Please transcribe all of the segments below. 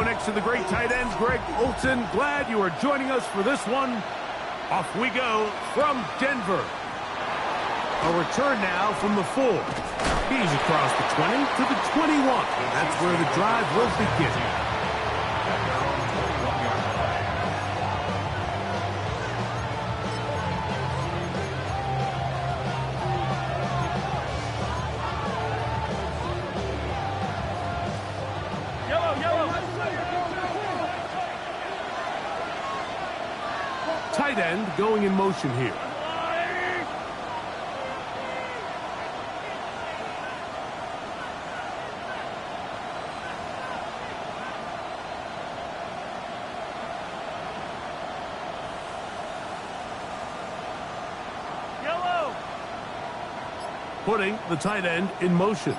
go next to the great tight end, Greg Olsen. Glad you are joining us for this one. Off we go from Denver. A return now from the 4. He's across the 20 to the 21. That's where the drive will begin. Tight end going in motion here. Putting the tight end in motion.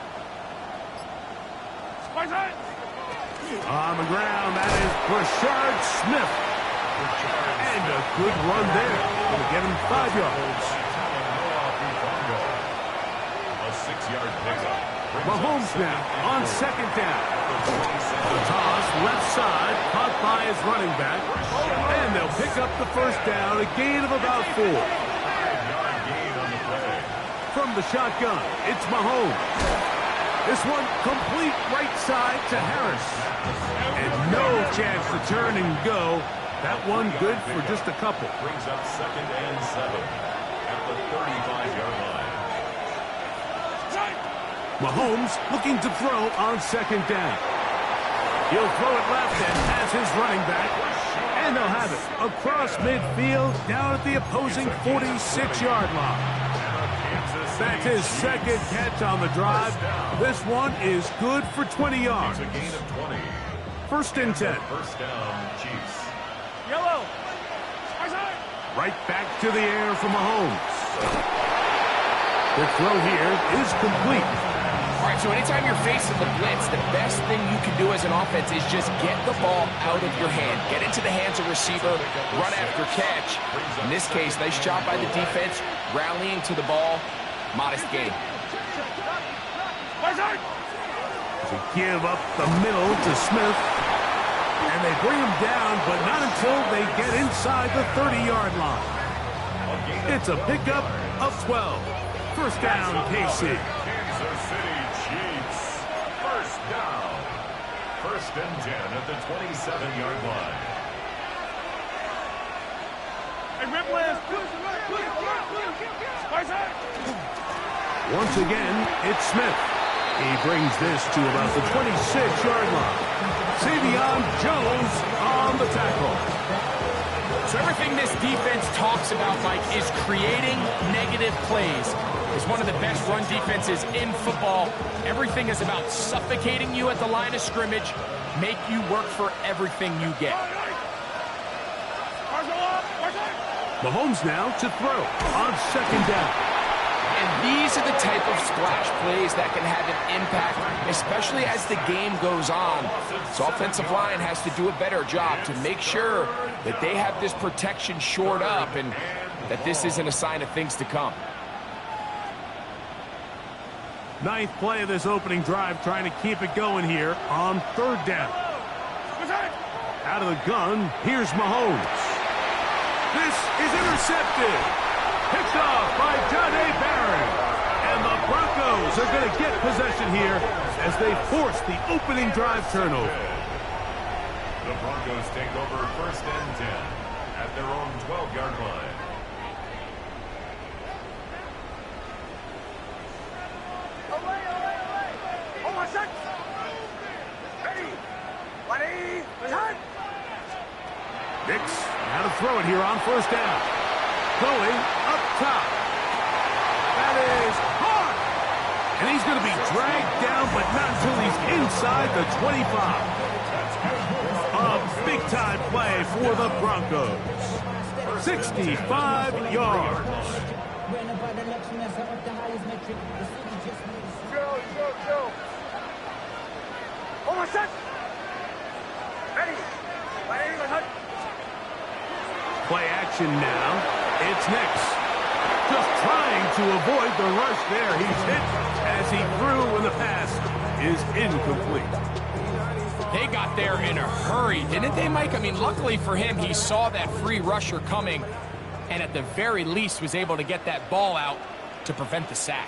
On the ground, that is Brashard Smith. And a good run there. Going to get him 5 yards. A 6-yard pickup. Mahomes now on second down. The toss left side, caught by his running back. And they'll pick up the first down, a gain of about 4. From the shotgun, it's Mahomes. This one complete right side to Harris. And no chance to turn and go. That one good for just a couple. Brings up 2nd and 7 at the 35-yard line. Mahomes looking to throw on second down. He'll throw it left and has his running back. And they'll have it across midfield down at the opposing 46-yard line. That's his second catch on the drive. This one is good for 20 yards. It's a gain of 20. 1st and 10. First down, Chiefs. Yellow. Right back to the air for Mahomes. The throw here is complete. All right, so anytime you're facing the blitz, the best thing you can do as an offense is just get the ball out of your hand. Get into the hands of receiver, run after catch. In this case, nice job by the defense, rallying to the ball. Modest gain. To give up the middle to Smith. And they bring him down, but not until they get inside the 30-yard line. It's a pickup of 12. First down, KC. Kansas City Chiefs. First down. 1st and 10 at the 27-yard line. Once again, it's Smith. He brings this to about the 26-yard line. Xavier Jones on the tackle. So everything this defense talks about, Mike, is creating negative plays. It's one of the best run defenses in football. Everything is about suffocating you at the line of scrimmage, make you work for everything you get. Mahomes now to throw on second down. And these are the type of splash plays that can have an impact, especially as the game goes on. So offensive line has to do a better job to make sure that they have this protection shored up and that this isn't a sign of things to come. 9th play of this opening drive, trying to keep it going here on 3rd down. Out of the gun, here's Mahomes. This is intercepted. Picked off by John A. Barron. And the Broncos are going to get possession here as they force the opening drive turnover. The Broncos take over 1st and 10 at their own 12-yard line. Dix, now to throw it here on 1st down. Going up top. That is hard. And he's going to be dragged down, but not until he's inside the 25. A big-time play for the Broncos. 65 yards. Play action now. It's Nix. Just trying to avoid the rush there. He's hit as he threw when the pass is incomplete. They got there in a hurry, didn't they, Mike? I mean, luckily for him, he saw that free rusher coming and at the very least was able to get that ball out to prevent the sack.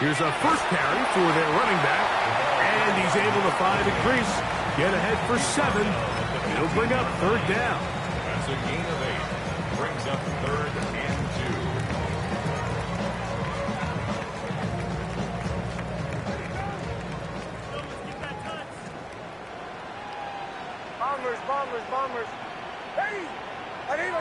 Here's a first carry for their running back, and he's able to find a crease, get ahead for 7. He'll bring up 3rd down. That's a gain of 8. Brings up 3rd and 2. Bombers. Hey! Arriba!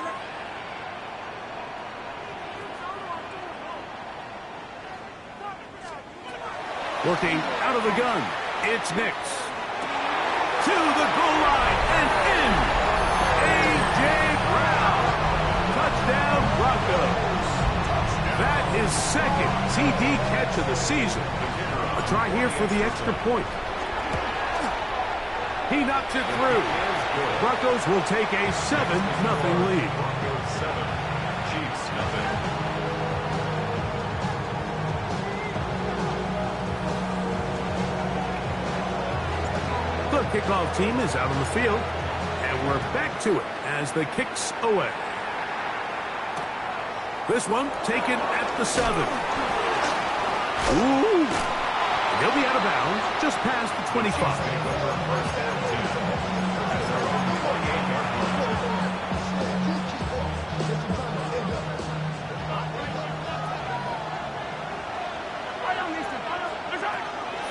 Working out of the gun, it's Nix. To the goal line and in. A.J. Brown. Touchdown Broncos. That is 2nd TD catch of the season. A try here for the extra point. He knocks it through. Broncos will take a 7-0 lead. Broncos 7, Chiefs nothing. The kickoff team is out on the field, and we're back to it as the kick's away. This one taken at the 7. Ooh! He'll be out of bounds just past the 25.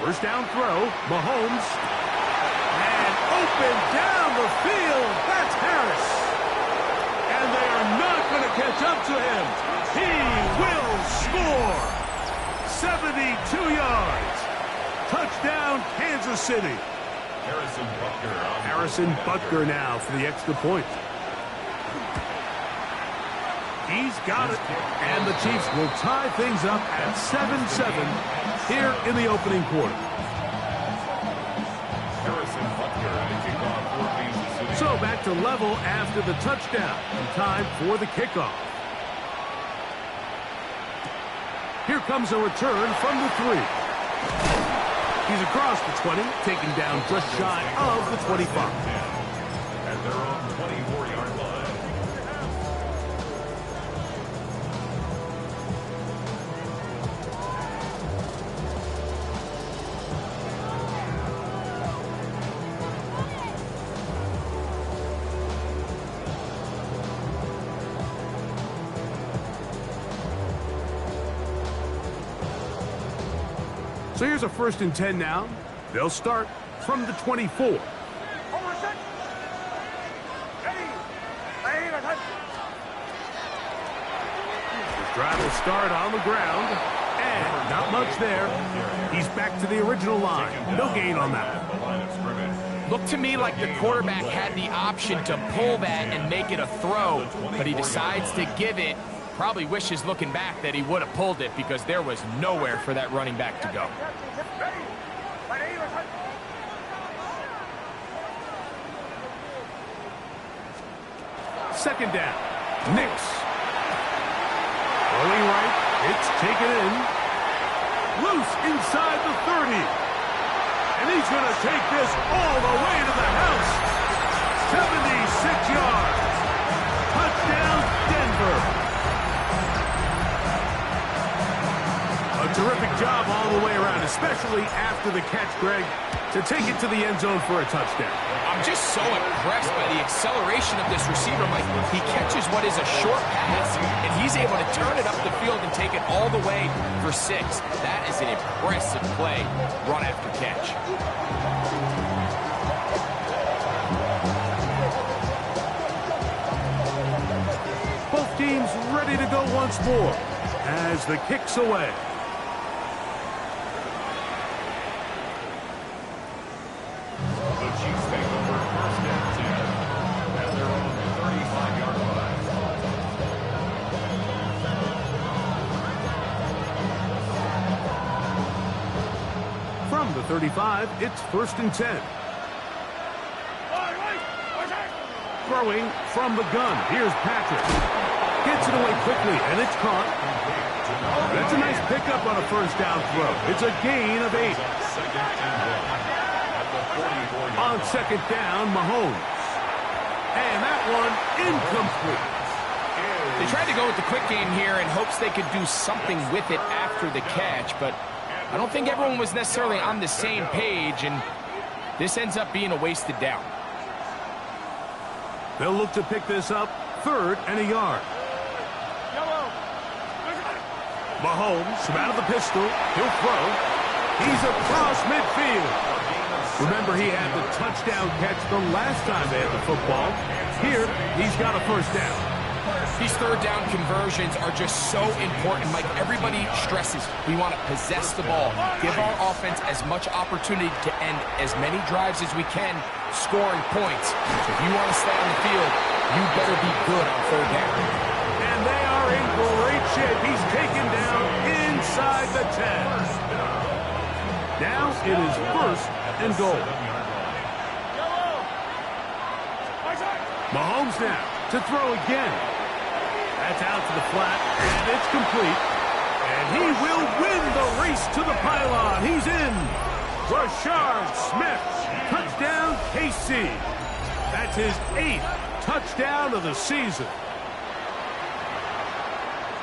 First down throw, Mahomes. And open down the field, that's Harris. And they are not going to catch up to him. He will score. 72 yards. Touchdown, Kansas City. Harrison Butker now for the extra point. He's got it. And the Chiefs will tie things up at 7-7 here in the opening quarter. So back to level after the touchdown. And time for the kickoff. Here comes a return from the 3. He's across the 20, taken down just shy of the 25. At their own 24-yard line. So here's a 1st and 10 now. They'll start from the 24. The drive will start on the ground. And not much there. He's back to the original line. No gain on that. Looked to me like the quarterback had the option to pull that and make it a throw, but he decides to give it. Probably wishes looking back that he would have pulled it because there was nowhere for that running back to go. Second down. Nix. Rolling right. It's taken in. Loose inside the 30. And he's going to take this all the way to the house. 76 yards. Touchdown, Denver. A terrific job all the way around, especially after the catch, Greg, to take it to the end zone for a touchdown. I'm just so impressed by the acceleration of this receiver, Mike. He catches what is a short pass, and he's able to turn it up the field and take it all the way for 6. That is an impressive play, run after catch. Both teams ready to go once more as the kick's away. From the 35, it's 1st and 10. Throwing from the gun. Here's Patrick. Gets it away quickly, and it's caught. That's a nice pickup on a first down throw. It's a gain of 8. On second down, Mahomes. And that one incomplete. They tried to go with the quick game here in hopes they could do something with it after the catch, but I don't think everyone was necessarily on the same page, and this ends up being a wasted down. They'll look to pick this up, 3rd and a yard. Mahomes from out of the pistol. He'll throw. He's across midfield. Remember, he had the touchdown catch the last time they had the football. Here, he's got a first down. These third down conversions are just so important, Mike. Everybody stresses we want to possess the ball, give our offense as much opportunity to end as many drives as we can, scoring points. So if you want to stay on the field, you better be good on third down. And they are in great shape. He's taken down inside the 10. Now it is 1st and goal. Mahomes now to throw again. That's out to the flat, and it's complete. And he will win the race to the pylon. He's in. Rashard Smith, touchdown KC. That's his 8th touchdown of the season.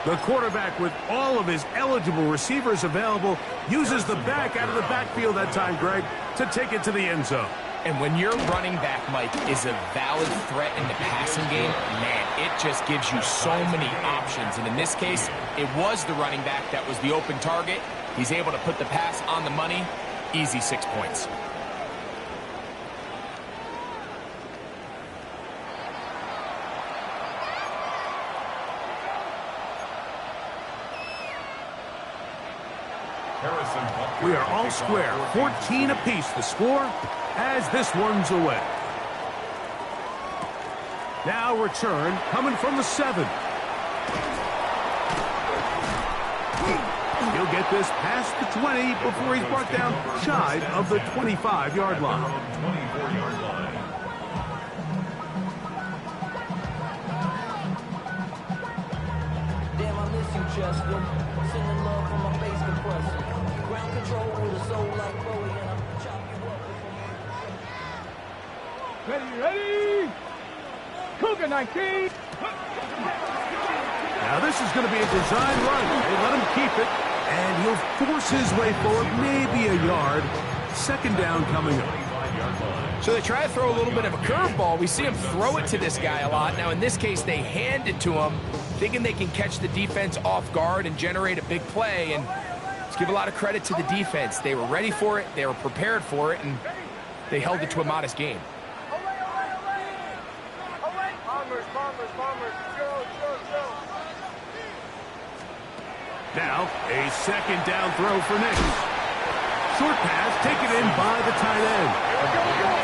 The quarterback, with all of his eligible receivers available, uses the back out of the backfield that time, Greg, to take it to the end zone. And when your running back, Mike, is a valid threat in the passing game, man, it just gives you so many options. And in this case, it was the running back that was the open target. He's able to put the pass on the money. Easy 6 points. We are all square, 14 apiece the score as this one's away. Now return coming from the 7. He'll get this past the 20 before he's brought down shy of the 25-yard line. Damn, I miss you, Chester. Sending love from my bass compressor. Ground control with a soul like Bowie, and I'll chop you up if I'm... Ready? Cougar 19. Now this is going to be a design run. They let him keep it, and he'll force his way forward, maybe a yard. Second down coming up. So they try to throw a little bit of a curveball. We see him throw it to this guy a lot. Now in this case, they hand it to him, thinking they can catch the defense off guard and generate a big play. And let's give a lot of credit to the defense. They were ready for it, they were prepared for it, and they held it to a modest game. Now, a second down throw for Nick. Short pass taken in by the tight end.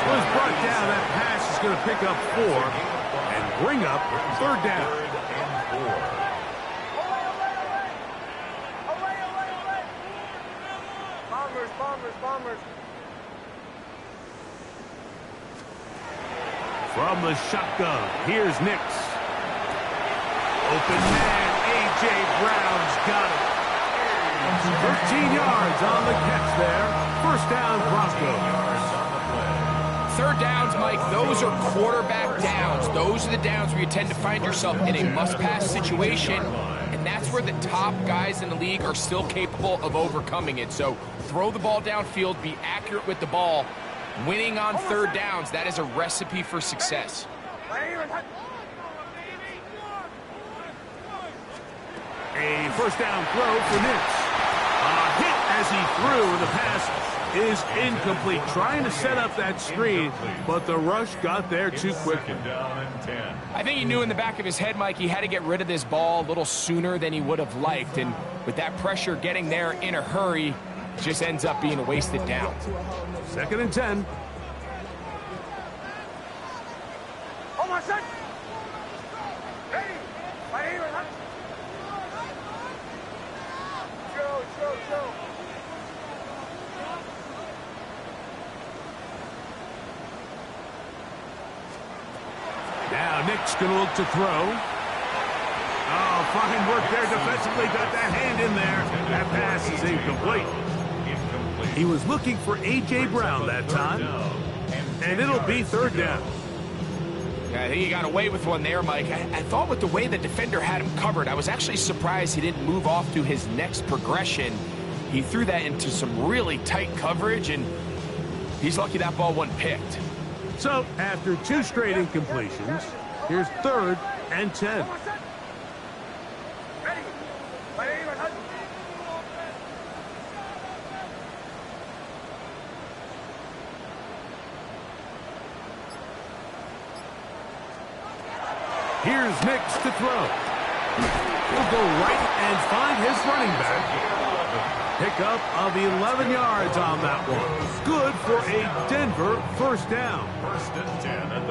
Was brought down. That pass is going to pick up 4 and bring up third down. Bombers. From the shotgun, here's Nix. Open man, A.J. Brown's got it. 13 yards on the catch there. First down, Broncos. Third downs, Mike, those are quarterback downs. Those are the downs where you tend to find yourself in a must-pass situation, and that's where the top guys in the league are still capable of overcoming it. So throw the ball downfield, be accurate with the ball. Winning on third downs, that is a recipe for success. A first down throw for Nix. A hit as he threw, and the pass is incomplete. Trying to set up that screen, but the rush got there too quickly. I think he knew in the back of his head, Mike, he had to get rid of this ball a little sooner than he would have liked. And with that pressure getting there in a hurry, it just ends up being a wasted down. Second and 10. Oh, my son! Hey! Right here, huh? Show. Now Nick's going to look to throw. fine work there defensively. Got that hand in there. That pass is incomplete. He was looking for A.J. Brown that time. And it'll be third down. Yeah, I think he got away with one there, Mike. I thought with the way the defender had him covered, I was actually surprised he didn't move off to his next progression. He threw that into some really tight coverage, and he's lucky that ball wasn't picked. So, after 2 straight incompletions, here's 3rd and 10. Ready. By aim and hunt. Here's Nix to throw. He'll go right and find his running back. Pickup of 11 yards on that one. Good for a Denver first down.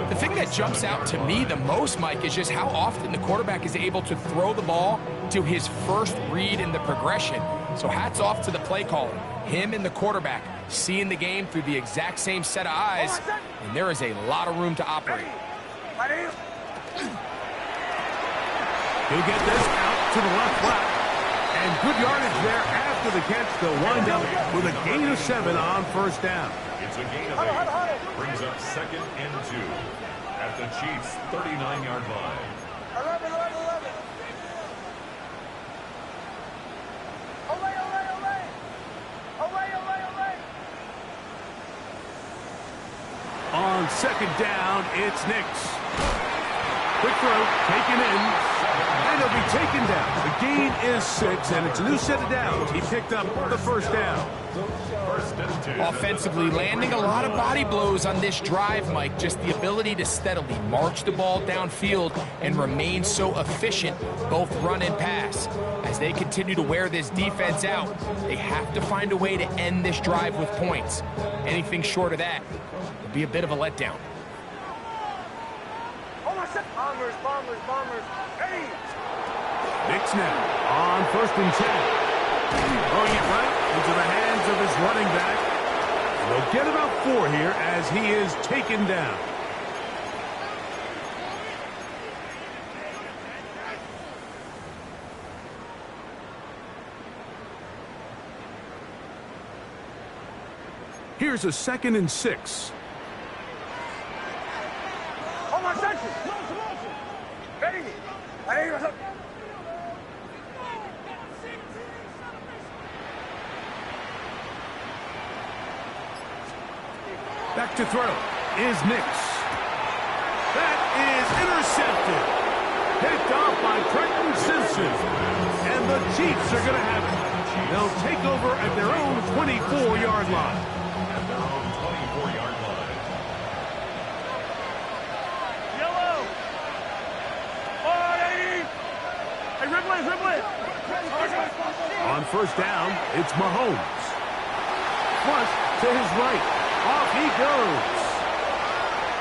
The thing that jumps out to me the most, Mike, is just how often the quarterback is able to throw the ball to his first read in the progression. So hats off to the play caller. Him and the quarterback seeing the game through the exact same set of eyes, and there is a lot of room to operate. He'll get this out to the left flat. And good yardage there after the catch. They'll wind up with a gain of 7 on first down. It's a gain of 8. Brings up 2nd and 2 at the Chiefs' 39-yard line. 11. Away. On 2nd down, it's Nix. Quick throw, taken in. And he'll be taken down. The gain is 6, and it's a new set of downs. He picked up the first down. Offensively, landing a lot of body blows on this drive, Mike. Just the ability to steadily march the ball downfield and remain so efficient, both run and pass. As they continue to wear this defense out, they have to find a way to end this drive with points. Anything short of that would be a bit of a letdown. Bombers. Ready. Nix now on 1st and 10. Throwing it right into the hands of his running back. They'll get about 4 here as he is taken down. Here's a 2nd and 6. Ready. By aim and hunt. Back to throw is Nix. That is intercepted. Picked off by Trenton Simpson. And the Chiefs are going to have it. They'll take over at their own 24-yard line. At their own 24-yard line. Yellow. Hey, Ripley. On first down, it's Mahomes. Flush to his right. Off he goes.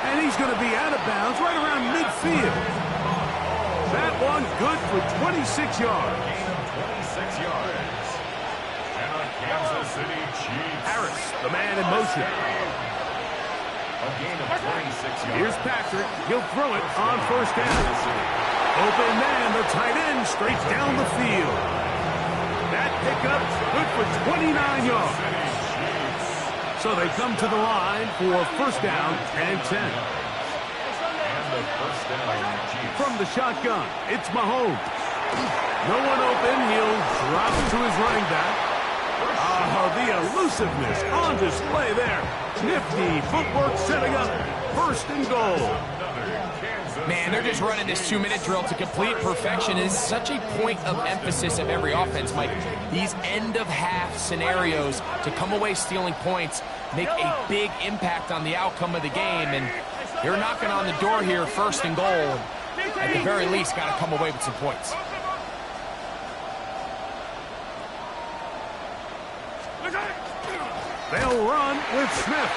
And he's going to be out of bounds right around midfield. That one good for 26 yards. Gain of 26 yards. And a Kansas City Chiefs. Harris, the man in motion. A gain of 26 yards. Here's Patrick. He'll throw it on first down. Open man, the tight end, straight down the field. That pickup good for 29 yards. So they come to the line for first down and 10. And the first down, Chiefs. From the shotgun, it's Mahomes. No one open. He'll drop it to his running back. The elusiveness on display there. Nifty footwork setting up first and goal. Man, they're just running this 2-minute drill to complete perfection. It is such a point of emphasis of every offense, Mike. These end-of-half scenarios to come away stealing points make a big impact on the outcome of the game. And they're knocking on the door here, first and goal. At the very least, got to come away with some points. They'll run with Smith.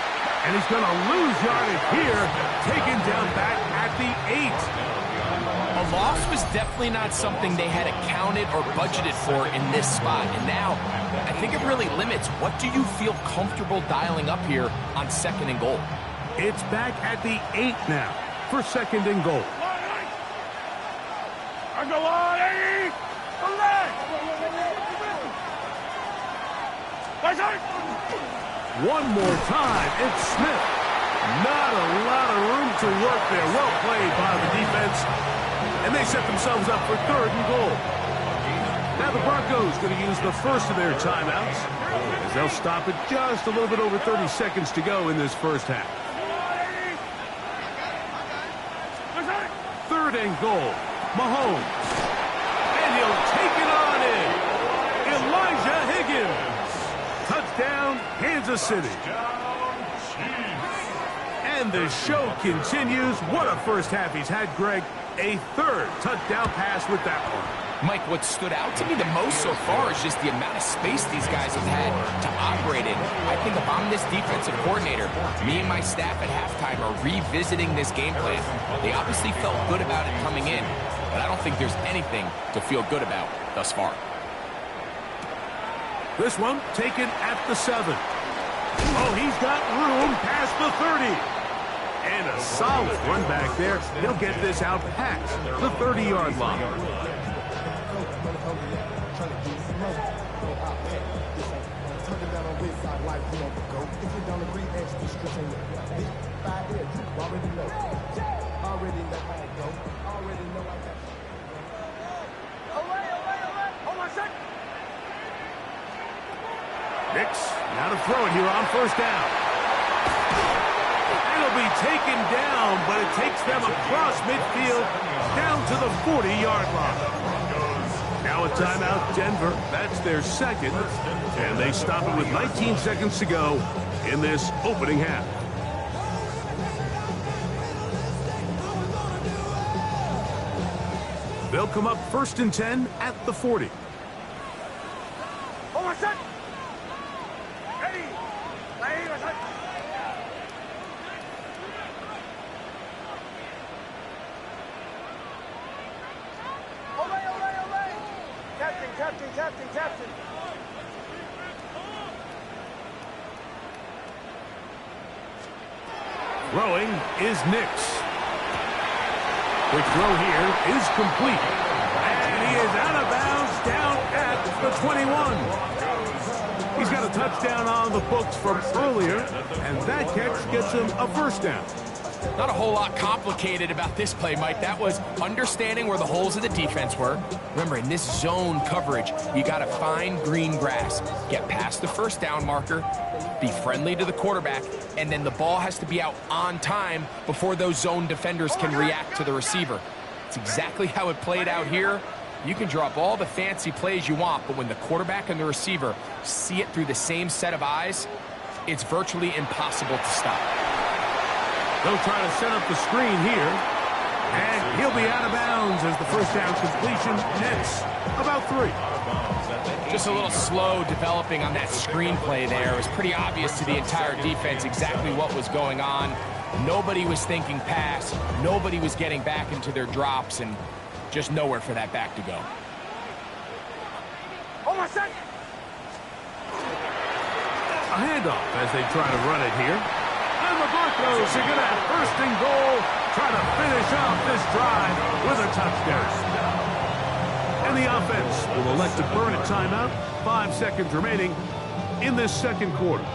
And he's going to lose yardage here. Taken down back at the 8. A loss was definitely not something they had accounted or budgeted for in this spot. And now, I think it really limits what do you feel comfortable dialing up here on second and goal. It's back at the 8 now for second and goal. Bronco on, 80! Olay! Right side! One more time, it's Smith. Not a lot of room to work there. Well played by the defense. And they set themselves up for 3rd and goal. Now the Broncos going to use the first of their timeouts, as they'll stop it just a little bit over 30 seconds to go in this first half. 3rd and goal. Mahomes. And he'll take it on in. Elijah Higgins. Touchdown, Kansas City. And the show continues. What a first half he's had, Greg. A 3rd touchdown pass with that one. Mike, what stood out to me the most so far is just the amount of space these guys have had to operate in. I think if I'm this defensive coordinator, me and my staff at halftime are revisiting this game plan. They obviously felt good about it coming in, but I don't think there's anything to feel good about thus far. This one taken at the 7. Oh, he's got room past the 30. And a solid run back there. He'll get this out past the 30-yard line. Nix, now to throw it here on first down. It'll be taken down, but it takes them across midfield down to the 40-yard line. Now a timeout, Denver. That's their 2nd, and they stop it with 19 seconds to go in this opening half. They'll come up 1st and 10 at the 40. Hold on, set! Ready! Ready, set! Olay! Captain! Throwing is Nix. The throw here is complete. And he is out of bounds down at the 21. He's got a touchdown on the books from earlier, and that catch gets him a first down. Not a whole lot complicated about this play, Mike. That was understanding where the holes of the defense were. Remember, in this zone coverage, you got to find green grass, get past the first down marker, be friendly to the quarterback, and then the ball has to be out on time before those zone defenders can react to the receiver. It's exactly how it played out here. You can draw up all the fancy plays you want, but when the quarterback and the receiver see it through the same set of eyes, it's virtually impossible to stop. They'll try to set up the screen here. And he'll be out of bounds as the first down completion nets about 3. Just a little slow developing on that screenplay there. It was pretty obvious to the entire defense exactly what was going on. Nobody was thinking pass. Nobody was getting back into their drops, and just nowhere for that back to go. Hold on, set! A handoff as they try to run it here. And the Broncos are going to have 1st and goal, try to finish off this drive with a touchdown. And the offense will elect to burn a timeout. 5 seconds remaining in this 2nd quarter.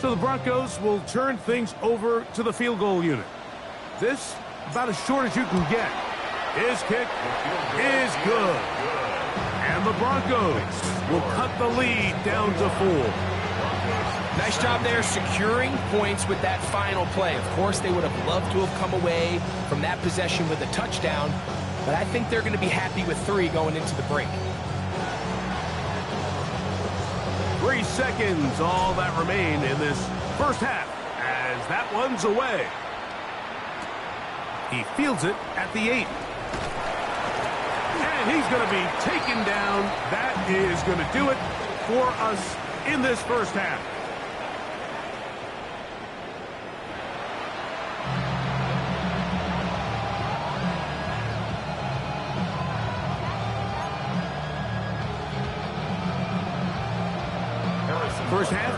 So the Broncos will turn things over to the field goal unit. This about as short as you can get. His kick is good. And the Broncos will cut the lead down to 4. Nice job there securing points with that final play. Of course, they would have loved to have come away from that possession with a touchdown, but I think they're going to be happy with 3 going into the break. 3 seconds, all that remain in this first half, as that one's away. He fields it at the 8. And he's going to be taken down. That is going to do it for us in this first half.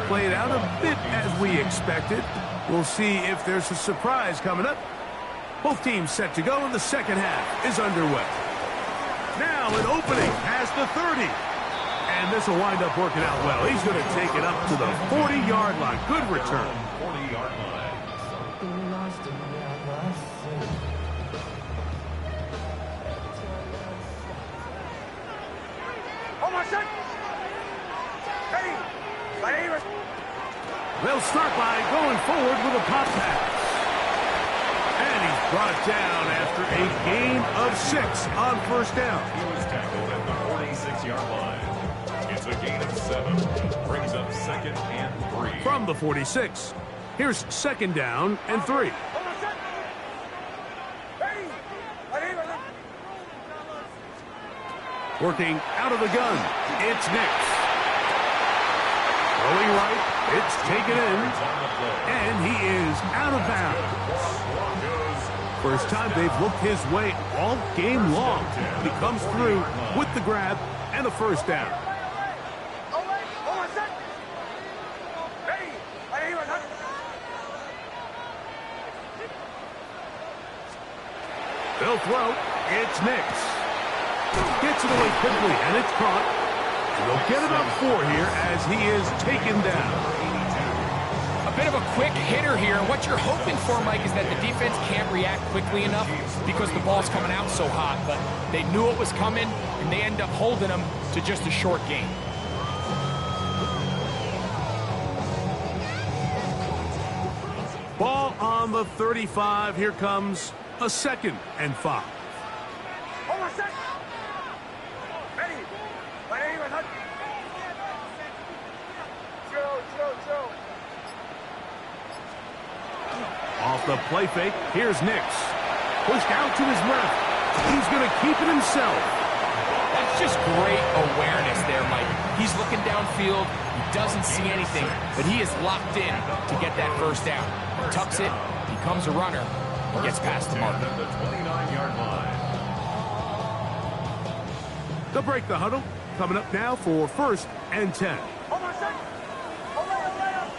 played out a bit as we expected. We'll see if there's a surprise coming up. Both teams set to go, and the second half is underway. Now an opening past the 30. And this will wind up working out well. He's going to take it up to the 40-yard line. Good return. 40-yard line. Almost set. Ready. Ready. They'll start by going forward with a pop pass. And he's brought down after a gain of 6 on first down. He was tackled at the 46-yard line. It's a gain of 7. Brings up 2nd and 3. From the 46, here's 2nd down and 3. Almost set. Ready. Ready. Working out of the gun, it's Nix. Throwing right, it's taken in, and he is out of bounds. First time they've looked his way all game long. He comes through with the grab and a first down. Almost set. Ready. Ready. They'll throw, it's Nix. Gets it away quickly, and it's caught. They'll get about 4 here as he is taken down. A bit of a quick hitter here. What you're hoping for, Mike, is that the defense can't react quickly enough because the ball's coming out so hot. But they knew it was coming, and they end up holding them to just a short gain. Ball on the 35. Here comes a 2nd and 5. Almost set. Ready. Ready. Throw. Off the play fake, here's Nix. Pushed out to his left. He's going to keep it himself. That's just great awareness there, Mike. He's looking downfield. He doesn't see anything, but he is locked in to get that first down. He tucks it, becomes a runner, and gets past the mark. At the 29-yard line. They'll break the huddle. Coming up now for 1st and 10. Almost set.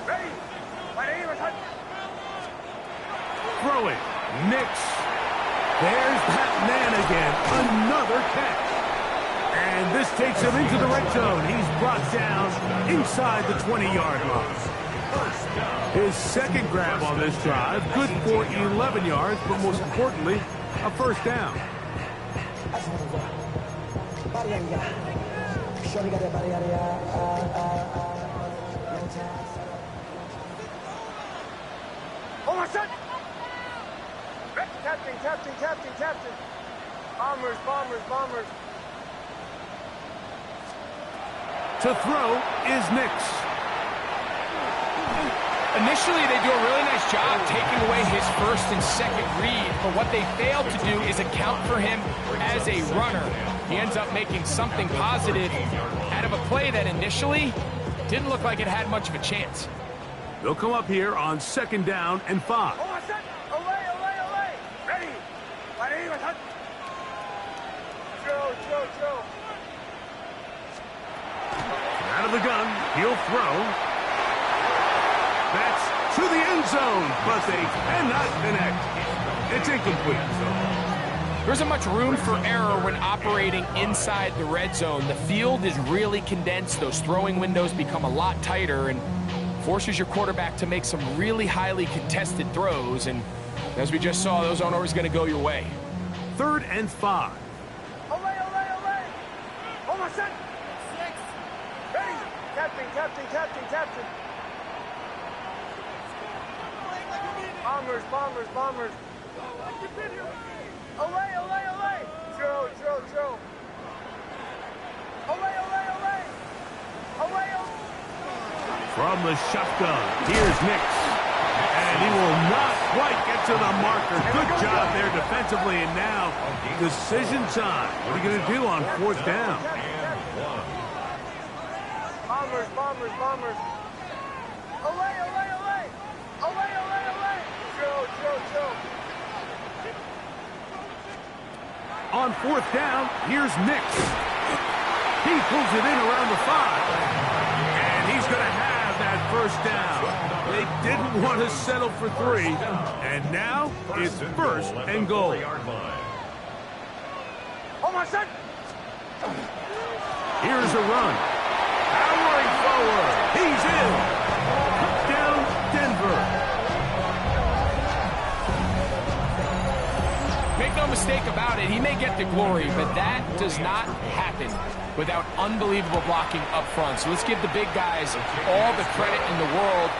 Ready. Ready. Throwing, Nix. There's that man again. Another catch. And this takes him into the red zone. He's brought down inside the 20-yard line. His 2nd grab on this drive, good for 11 yards, but most importantly, a first down. Almost set. Captain. Bombers. To throw is Nix. Initially, they do a really nice job taking away his 1st and 2nd read, but what they failed to do is account for him as a runner. He ends up making something positive out of a play that initially didn't look like it had much of a chance. They'll come up here on 2nd down and 5. Almost set. Away. Ready. Throw. Out of the gun, he'll throw. That's to the end zone, but they cannot connect. It's incomplete. There isn't much room for error when operating inside the red zone. The field is really condensed. Those throwing windows become a lot tighter and forces your quarterback to make some really highly contested throws. And as we just saw, those aren't always going to go your way. 3rd and 5. Away. Almost set. 6. Ready. Captain. Bombers. Away. Throw. Away. From the shotgun, here's Nix. And he will not quite get to the marker. Good job there defensively, and now decision time. What are you going to do on 4th down? Bombers. Away. Throw. On 4th down, here's Nix. He pulls it in around the 5. And he's going to have that first down. They didn't want to settle for 3, and now it's first and goal. Here's a run. Powering forward. He's in. Touchdown, Denver. Make no mistake about it, he may get the glory, but that does not happen without unbelievable blocking up front. So let's give the big guys all the credit in the world.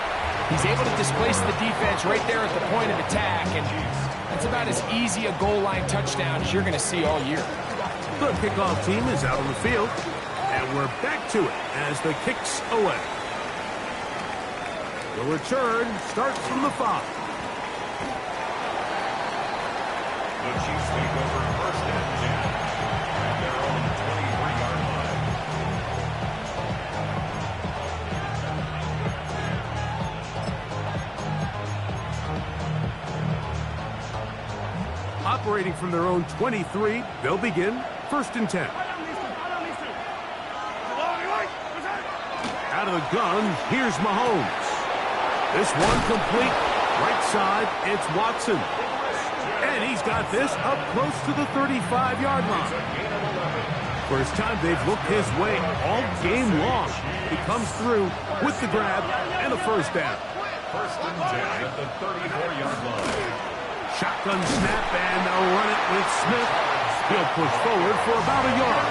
He's able to displace the defense right there at the point of attack, and that's about as easy a goal line touchdown as you're going to see all year. The kickoff team is out on the field, and we're back to it as the kick's away. The return starts from the 5. The Chiefs take over first and 10 at their own 23-yard line. Operating from their own 23, they'll begin first and 10. Out of the gun, here's Mahomes. This one complete. Right side, it's Watson. And he's got this up close to the 35-yard line. First time they've looked his way all game long. He comes through with the grab and a first down. First and 10 at the 34-yard line. Shotgun snap, and they'll run it with Smith. He'll push forward for about a yard.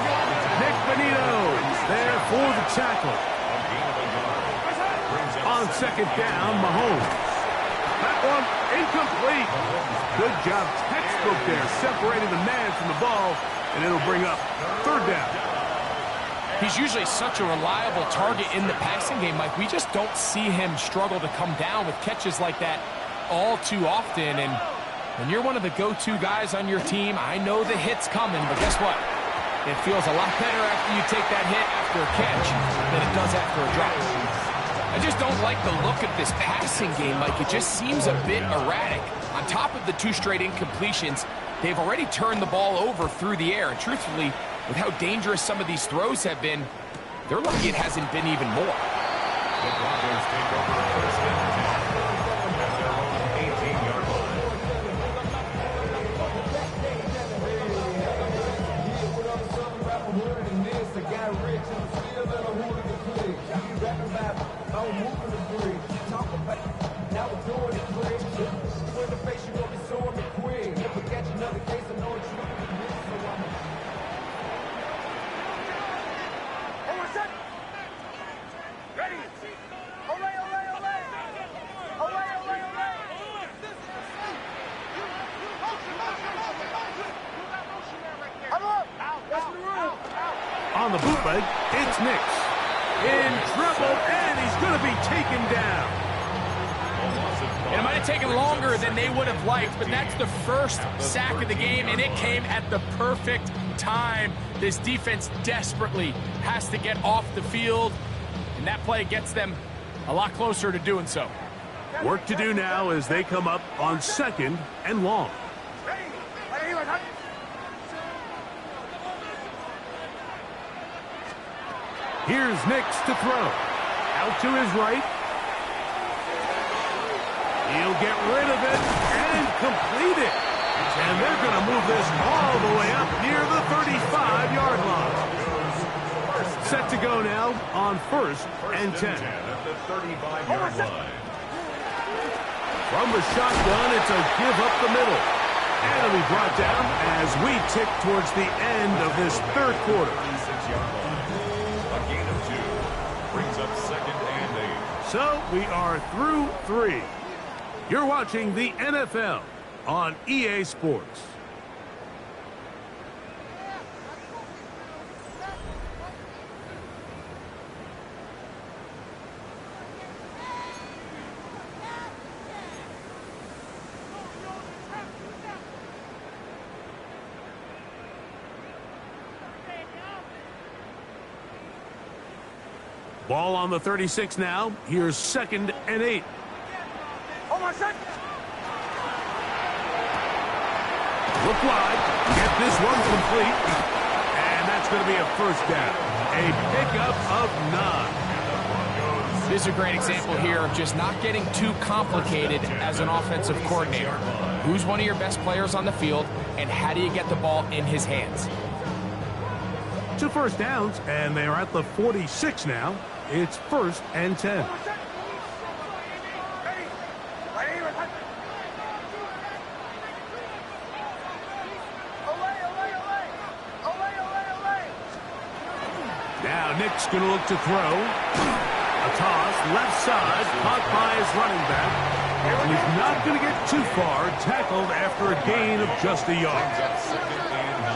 Nick Benito there for the tackle. On second down, Mahomes. That one incomplete. Good job, textbook there, separating the man from the ball, and it'll bring up third down. He's usually such a reliable target in the passing game, Mike. We just don't see him struggle to come down with catches like that all too often. And when you're one of the go-to guys on your team, I know the hit's coming, but guess what? It feels a lot better after you take that hit after a catch than it does after a drop. I just don't like the look of this passing game, Mike. It just seems a bit erratic. On top of the 2 straight incompletions, they've already turned the ball over through the air. And truthfully, with how dangerous some of these throws have been, they're lucky it hasn't been even more. The Broncos take over first and 10 at their own 18-yard line. On the bootleg, it's Nix. In trouble, and he's going to be taken down. And it might have taken longer than they would have liked, but that's the first sack of the game, and it came at the perfect time. This defense desperately has to get off the field, and that play gets them a lot closer to doing so. Work to do now as they come up on second and long. Here's Nix to throw. Out to his right. He'll get rid of it and complete it. And they're going to move this all the way up near the 35-yard line. Set to go now on first and 10. At the 35-yard line. From the shotgun, it's a give up the middle. And it'll be brought down as we tick towards the end of this third quarter. 36-yard line. A gain of 2 brings up second and 8. So we are through 3. You're watching the NFL on EA Sports. Ball on the 36 now. Here's second and 8. Look wide. Get this one complete. And that's going to be a first down. A pickup of 9. And the Broncos This is a great example here of just not getting too complicated as an offensive coordinator. Who's one of your best players on the field, and how do you get the ball in his hands? 2 first downs, and they're at the 46 now. It's 1st and 10. Now Nick's going to look to throw. A toss, left side, caught by his running back. And he's not going to get too far, tackled after a gain of just a yard. Second and 9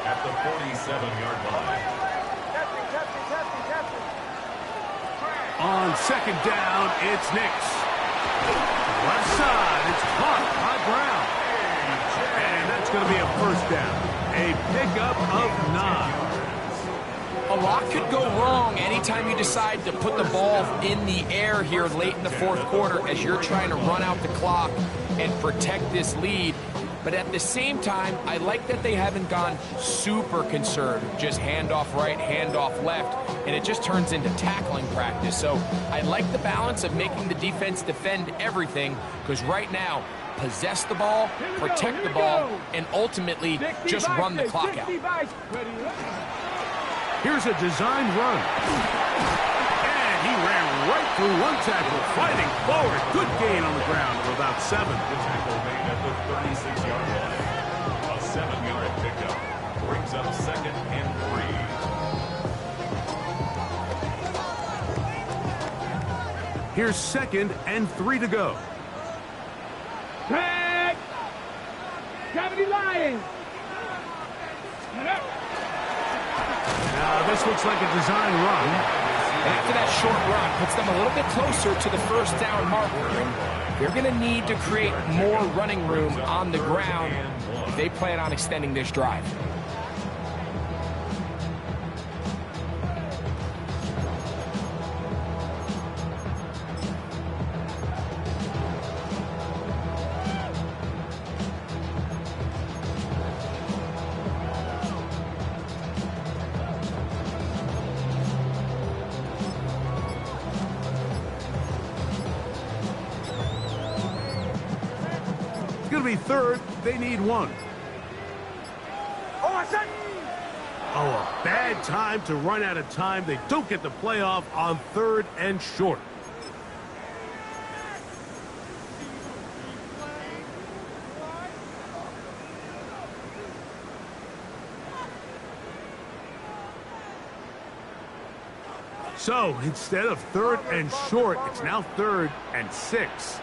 at the 47-yard line. On 2nd down, it's Nix. Left side, it's caught by Brown. And that's going to be a 1st down. A pickup of 9. A lot could go wrong anytime you decide to put the ball in the air here late in the 4th quarter as you're trying to run out the clock and protect this lead. But at the same time, I like that they haven't gone super conservative, just handoff right, handoff left, and it just turns into tackling practice. So I like the balance of making the defense defend everything, because right now, possess the ball, protect the ball, and ultimately just run the clock out. Here's a design run. And he ran right through one tackle, fighting forward. Good gain on the ground of about 7. The tackle made at the 36-yard line. A 7-yard pickup brings up 2nd and 3. Here's 2nd and 3 to go. Tag! Gravity Lions! Now this looks like a design run. After that short run, puts them a little bit closer to the 1st down marker. And they're going to need to create more running room on the ground if they plan on extending this drive. It's going to be 3rd. They need 1. Oh, a bad time to run out of time. They don't get the playoff on 3rd and short. So instead of 3rd and short, it's now 3rd and 6.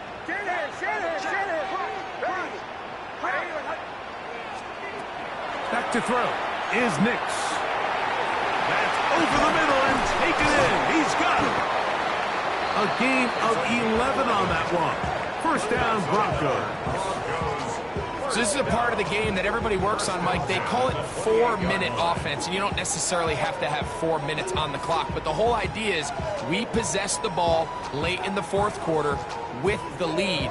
Back to throw is Nix. That's over the middle and taken in. He's got it. A gain of 11 on that one. 1st down, Broncos. So this is a part of the game that everybody works on, Mike. They call it 4-minute offense, and you don't necessarily have to have 4 minutes on the clock. But the whole idea is we possess the ball late in the 4th quarter with the lead.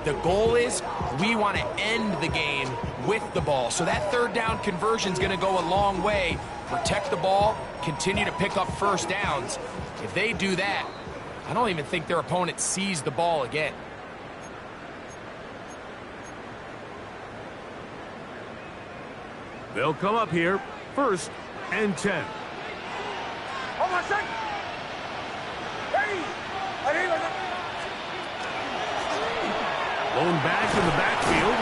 The goal is we want to end the game with the ball. So that 3rd down conversion is going to go a long way. Protect the ball, continue to pick up 1st downs. If they do that, I don't even think their opponent sees the ball again. They'll come up here, 1st and 10. Blown back in the backfield.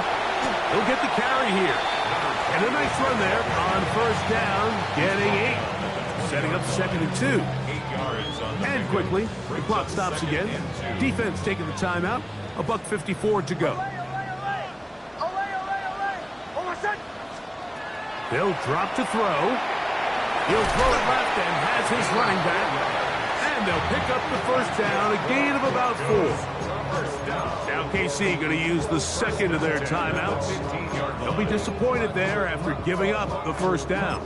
He'll get the carry here. And a nice run there on 1st down, getting 8. Setting up 2nd and 2. 8 yards on the And quickly, the clock stops again. Defense taking the timeout. $1:54 to go. They'll drop to throw. He'll throw it left and has his running back. And they'll pick up the 1st down, a gain of about 4. Now KC going to use the 2nd of their timeouts. They'll be disappointed there after giving up the 1st down.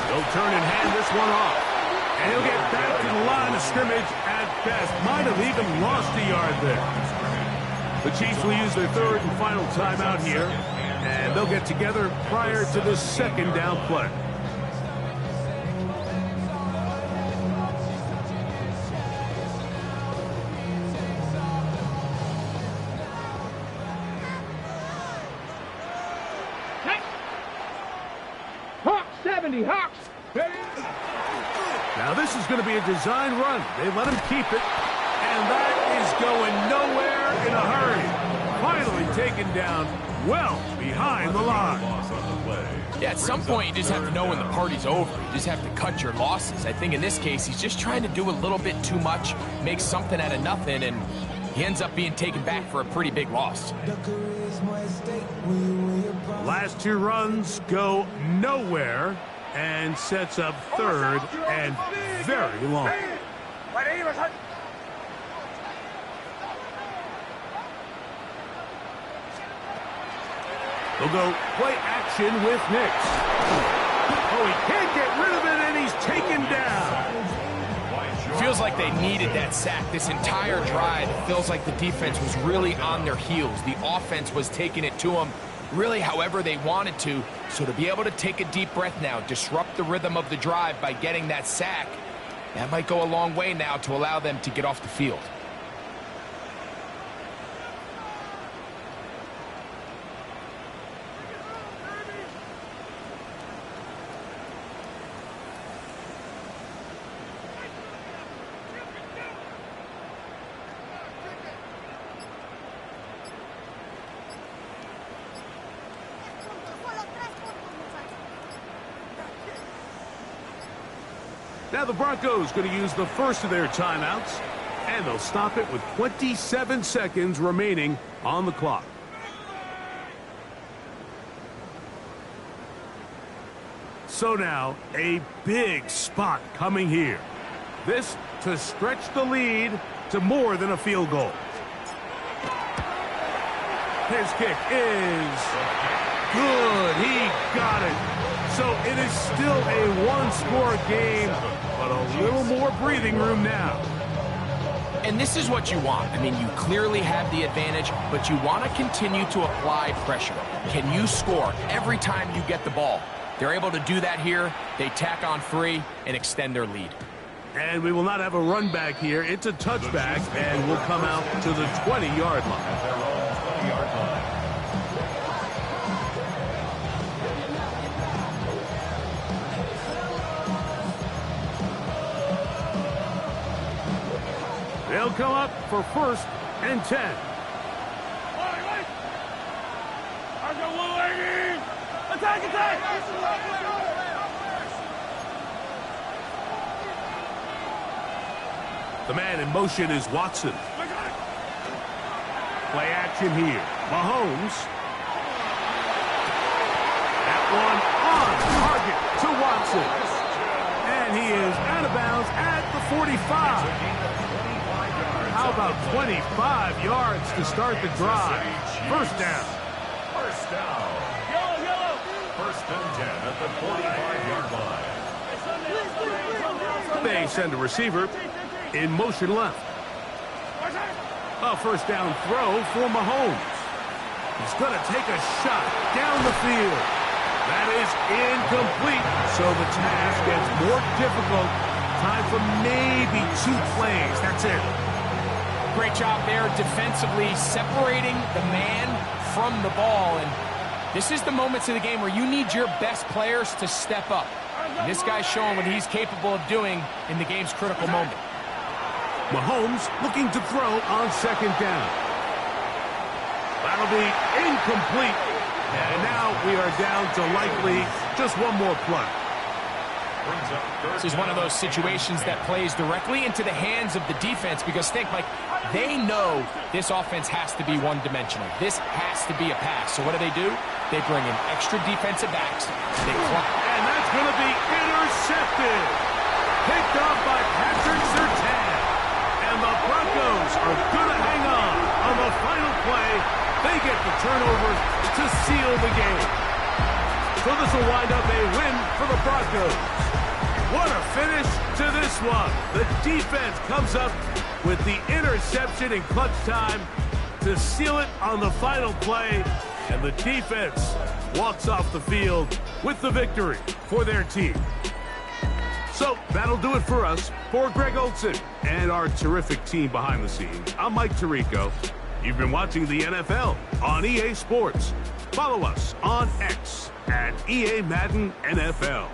They'll turn and hand this one off. And he'll get back to the line of scrimmage at best. Might have even lost a yard there. The Chiefs will use their third and final timeout here, and they'll get together prior to the second down play. Hawks 70, Hawks. Now this is going to be a design run. They let him keep it, and that is going nowhere in a hurry. Finally taken down well behind the line. Yeah, at some point you just have to know when the party's over. You just have to cut your losses. I think in this case he's just trying to do a little bit too much, make something out of nothing, and he ends up being taken back for a pretty big loss. Last two runs go nowhere and sets up third and very long. They'll go play action with Nix. Oh, he can't get rid of it, and he's taken down. Feels like they needed that sack this entire drive. It feels like the defense was really on their heels. The offense was taking it to them really however they wanted to. So to be able to take a deep breath now, disrupt the rhythm of the drive by getting that sack, that might go a long way now to allow them to get off the field. Now the Broncos going to use the first of their timeouts, and they'll stop it with 27 seconds remaining on the clock. So now a big spot coming here. This to stretch the lead to more than a field goal. His kick is good. He got it. So it is still a one-score game, but a little more breathing room now. And this is what you want. I mean, you clearly have the advantage, but you want to continue to apply pressure. Can you score every time you get the ball? They're able to do that here. They tack on 3 and extend their lead. And we will not have a run back here. It's a touchback, and we'll come out to the 20-yard line. They'll come up for 1st and 10. Attack, attack! The man in motion is Watson. Play action here. Mahomes. That one on target to Watson. And he is out of bounds at the 45. How about 25 yards to start the drive? First down. First down. First and 10 at the 45-yard line. They send a receiver in motion left. A first down throw for Mahomes. He's going to take a shot down the field. That is incomplete. So the task gets more difficult. Time for maybe 2 plays. That's it. Great job there defensively, separating the man from the ball. And this is the moments of the game where you need your best players to step up. And this guy's showing what he's capable of doing in the game's critical moment. Mahomes looking to throw on 2nd down. That'll be incomplete. And now we are down to likely just one more play. This is one of those situations that plays directly into the hands of the defense because think, Mike, they know this offense has to be one-dimensional. This has to be a pass. So what do? They bring in extra defensive backs. They clock. And that's going to be intercepted. Picked off by Patrick Surtain. And the Broncos are going to hang on the final play. They get the turnover to seal the game. So this will wind up a win for the Broncos. What a finish to this one. The defense comes up with the interception in clutch time to to seal it on the final play, and the defense walks off the field with the victory for their team. So that'll do it for us. For Greg Olson and our terrific team behind the scenes, I'm Mike Tirico. You've been watching the NFL on EA Sports. Follow us on X at EA Madden NFL.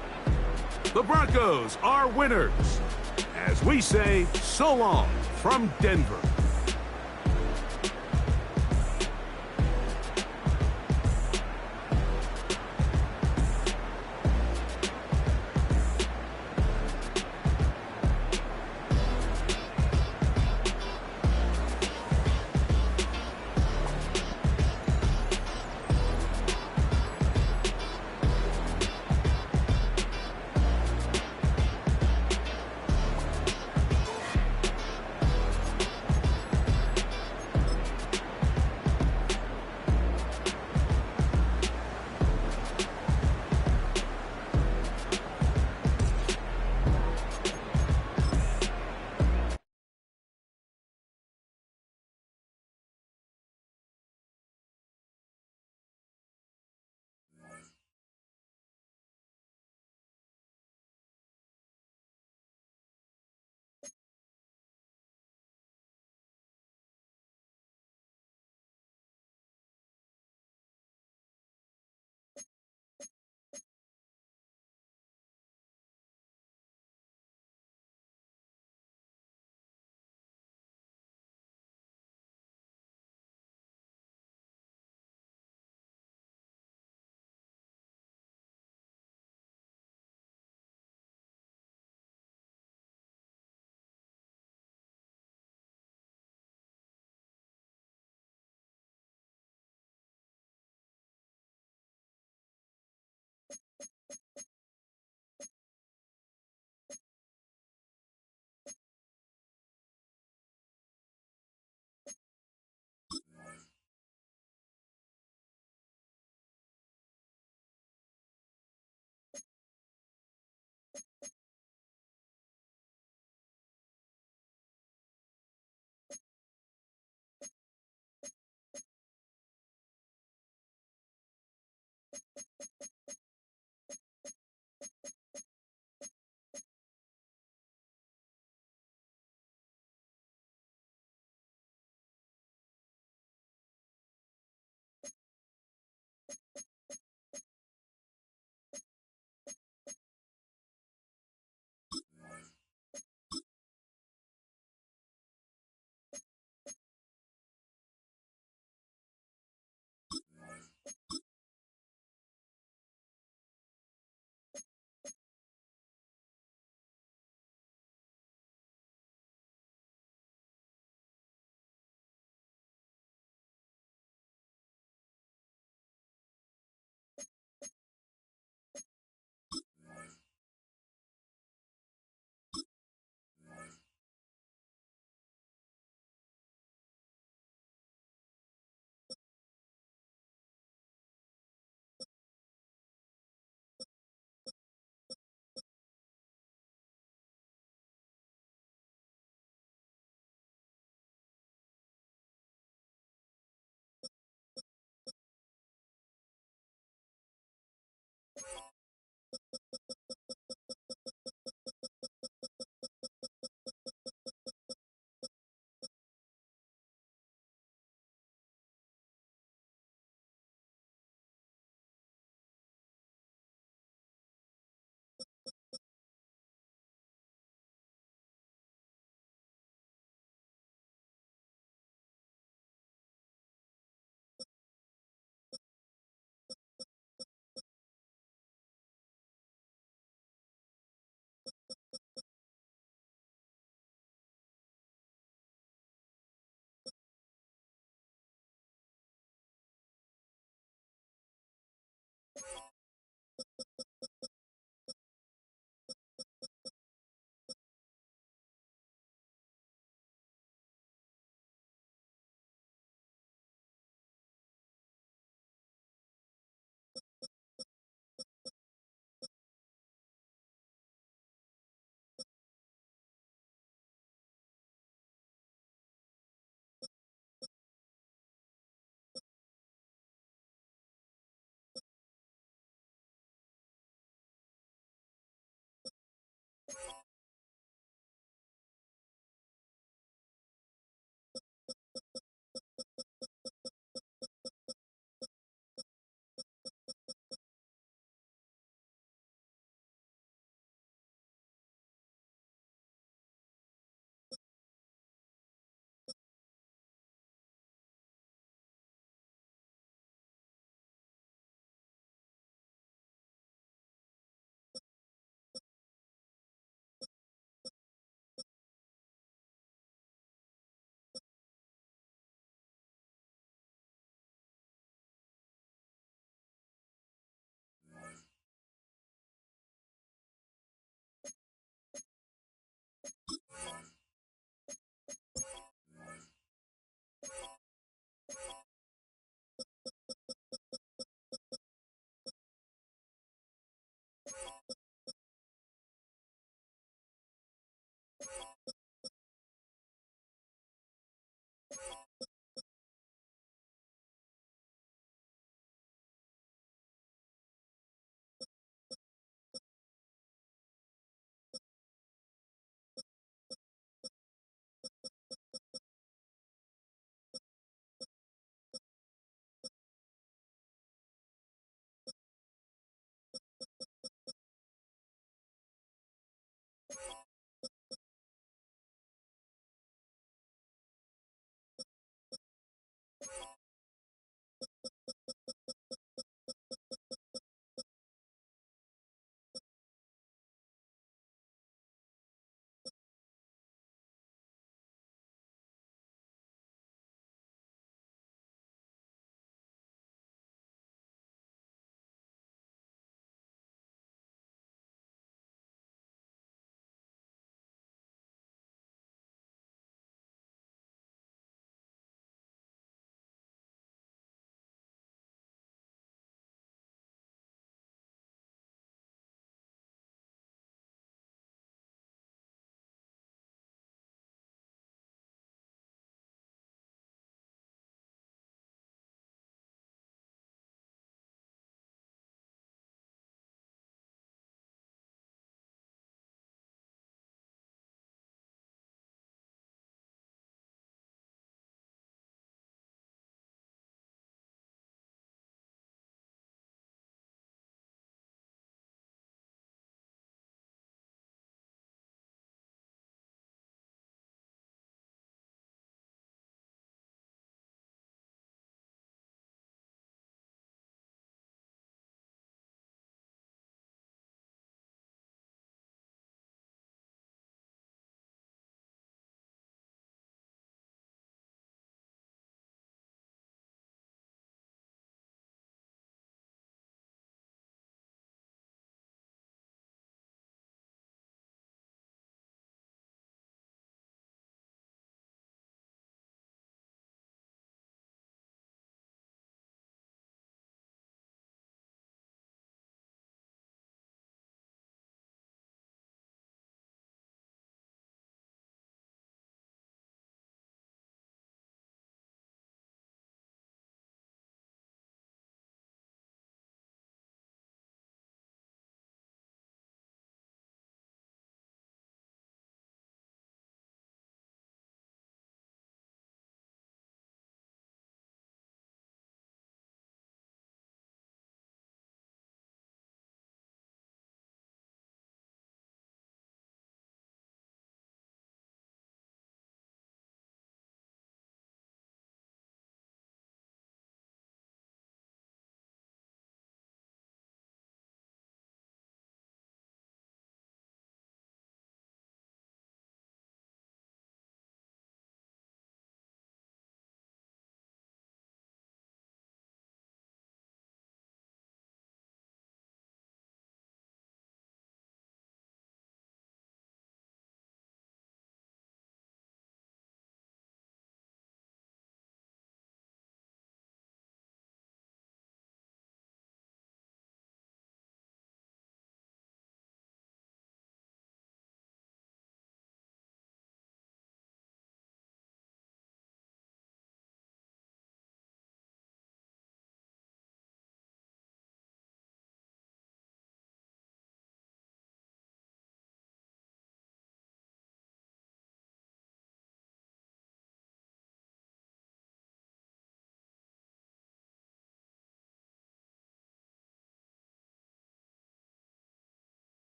The Broncos are winners, as we say so long from Denver.